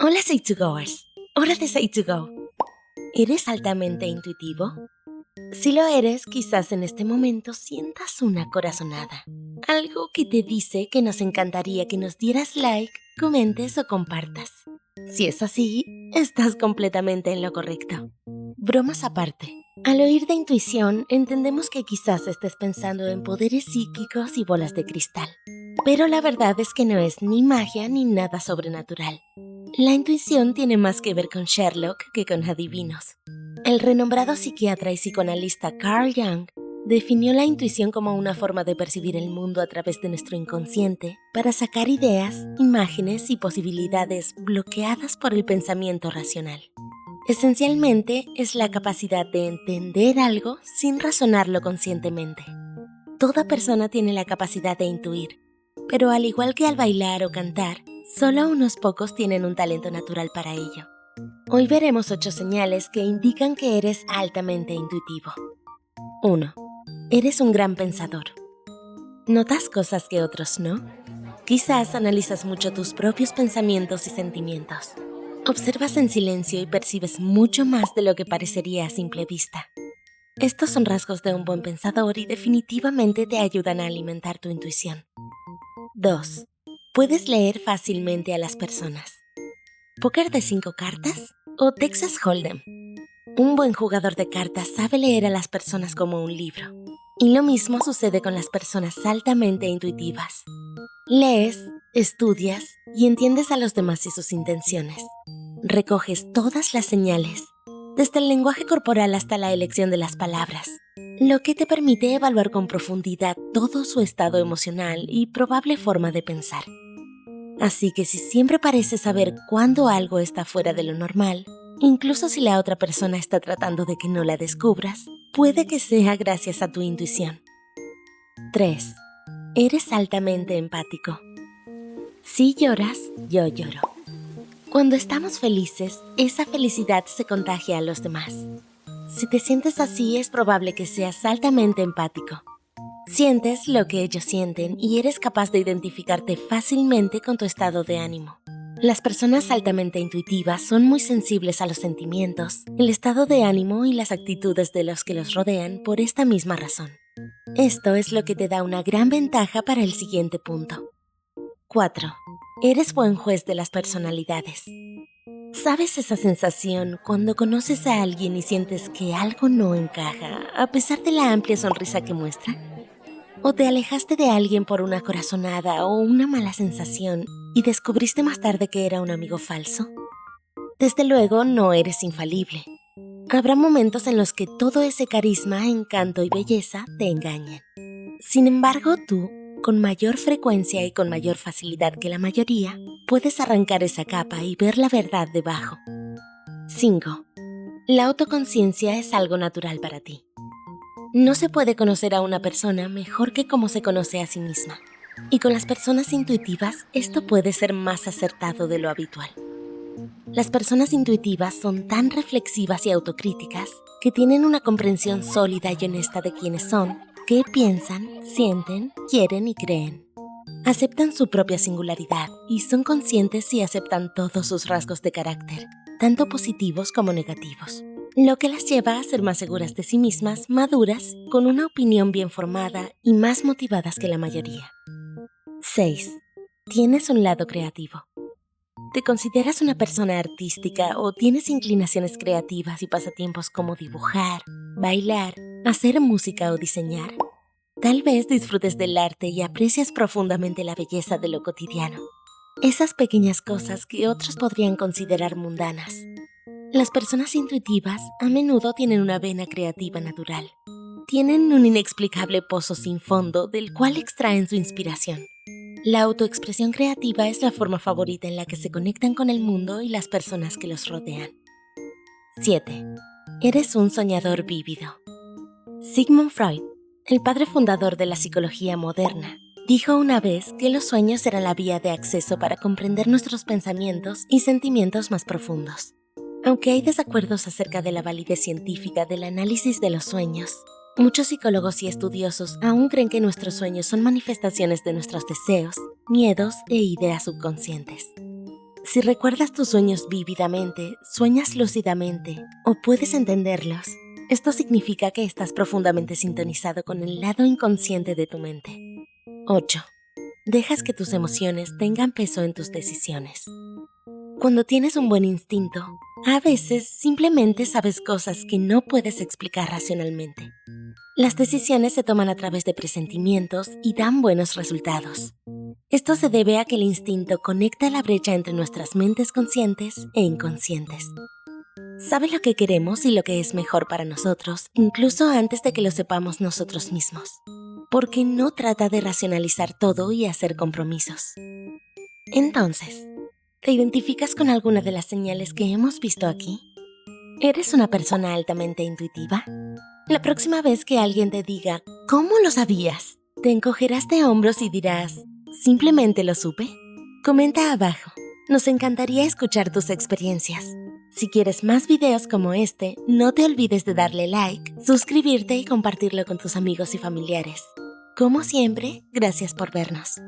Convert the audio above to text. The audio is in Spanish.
Hola Say2Goers, hora de Say2Go. ¿Eres altamente intuitivo? Si lo eres, quizás en este momento sientas una corazonada. Algo que te dice que nos encantaría que nos dieras like, comentes o compartas. Si es así, estás completamente en lo correcto. Bromas aparte. Al oír de intuición, entendemos que quizás estés pensando en poderes psíquicos y bolas de cristal. Pero la verdad es que no es ni magia ni nada sobrenatural. La intuición tiene más que ver con Sherlock que con adivinos. El renombrado psiquiatra y psicoanalista Carl Jung definió la intuición como una forma de percibir el mundo a través de nuestro inconsciente para sacar ideas, imágenes y posibilidades bloqueadas por el pensamiento racional. Esencialmente, es la capacidad de entender algo sin razonarlo conscientemente. Toda persona tiene la capacidad de intuir, pero al igual que al bailar o cantar, solo unos pocos tienen un talento natural para ello. Hoy veremos 8 señales que indican que eres altamente intuitivo. 1. Eres un gran pensador. ¿Notas cosas que otros no? Quizás analizas mucho tus propios pensamientos y sentimientos. Observas en silencio y percibes mucho más de lo que parecería a simple vista. Estos son rasgos de un buen pensador y definitivamente te ayudan a alimentar tu intuición. 2. Puedes leer fácilmente a las personas. ¿Póker de 5 cartas o Texas Hold'em? Un buen jugador de cartas sabe leer a las personas como un libro. Y lo mismo sucede con las personas altamente intuitivas. Lees, estudias y entiendes a los demás y sus intenciones. Recoges todas las señales, desde el lenguaje corporal hasta la elección de las palabras, lo que te permite evaluar con profundidad todo su estado emocional y probable forma de pensar. Así que si siempre pareces saber cuándo algo está fuera de lo normal, incluso si la otra persona está tratando de que no la descubras, puede que sea gracias a tu intuición. 3. Eres altamente empático. Si lloras, yo lloro. Cuando estamos felices, esa felicidad se contagia a los demás. Si te sientes así, es probable que seas altamente empático. Sientes lo que ellos sienten y eres capaz de identificarte fácilmente con tu estado de ánimo. Las personas altamente intuitivas son muy sensibles a los sentimientos, el estado de ánimo y las actitudes de los que los rodean por esta misma razón. Esto es lo que te da una gran ventaja para el siguiente punto. 4. Eres buen juez de las personalidades. ¿Sabes esa sensación cuando conoces a alguien y sientes que algo no encaja, a pesar de la amplia sonrisa que muestra? ¿O te alejaste de alguien por una corazonada o una mala sensación y descubriste más tarde que era un amigo falso? Desde luego, no eres infalible. Habrá momentos en los que todo ese carisma, encanto y belleza te engañan. Sin embargo, tú, con mayor frecuencia y con mayor facilidad que la mayoría, puedes arrancar esa capa y ver la verdad debajo. 5. La autoconciencia es algo natural para ti. No se puede conocer a una persona mejor que como se conoce a sí misma. Y con las personas intuitivas, esto puede ser más acertado de lo habitual. Las personas intuitivas son tan reflexivas y autocríticas que tienen una comprensión sólida y honesta de quiénes son, qué piensan, sienten, quieren y creen. Aceptan su propia singularidad y son conscientes y aceptan todos sus rasgos de carácter, tanto positivos como negativos, lo que las lleva a ser más seguras de sí mismas, maduras, con una opinión bien formada y más motivadas que la mayoría. 6. Tienes un lado creativo. ¿Te consideras una persona artística o tienes inclinaciones creativas y pasatiempos como dibujar, bailar, hacer música o diseñar? Tal vez disfrutes del arte y aprecias profundamente la belleza de lo cotidiano. Esas pequeñas cosas que otros podrían considerar mundanas. Las personas intuitivas a menudo tienen una vena creativa natural. Tienen un inexplicable pozo sin fondo del cual extraen su inspiración. La autoexpresión creativa es la forma favorita en la que se conectan con el mundo y las personas que los rodean. 7. Eres un soñador vívido. Sigmund Freud, el padre fundador de la psicología moderna, dijo una vez que los sueños eran la vía de acceso para comprender nuestros pensamientos y sentimientos más profundos. Aunque hay desacuerdos acerca de la validez científica del análisis de los sueños, muchos psicólogos y estudiosos aún creen que nuestros sueños son manifestaciones de nuestros deseos, miedos e ideas subconscientes. Si recuerdas tus sueños vívidamente, sueñas lúcidamente o puedes entenderlos, esto significa que estás profundamente sintonizado con el lado inconsciente de tu mente. 8. Dejas que tus emociones tengan peso en tus decisiones. Cuando tienes un buen instinto, a veces simplemente sabes cosas que no puedes explicar racionalmente. Las decisiones se toman a través de presentimientos y dan buenos resultados. Esto se debe a que el instinto conecta la brecha entre nuestras mentes conscientes e inconscientes. Sabe lo que queremos y lo que es mejor para nosotros, incluso antes de que lo sepamos nosotros mismos. Porque no trata de racionalizar todo y hacer compromisos. Entonces, ¿te identificas con alguna de las señales que hemos visto aquí? ¿Eres una persona altamente intuitiva? La próxima vez que alguien te diga, ¿cómo lo sabías?, te encogerás de hombros y dirás, ¿simplemente lo supe? Comenta abajo. Nos encantaría escuchar tus experiencias. Si quieres más videos como este, no te olvides de darle like, suscribirte y compartirlo con tus amigos y familiares. Como siempre, gracias por vernos.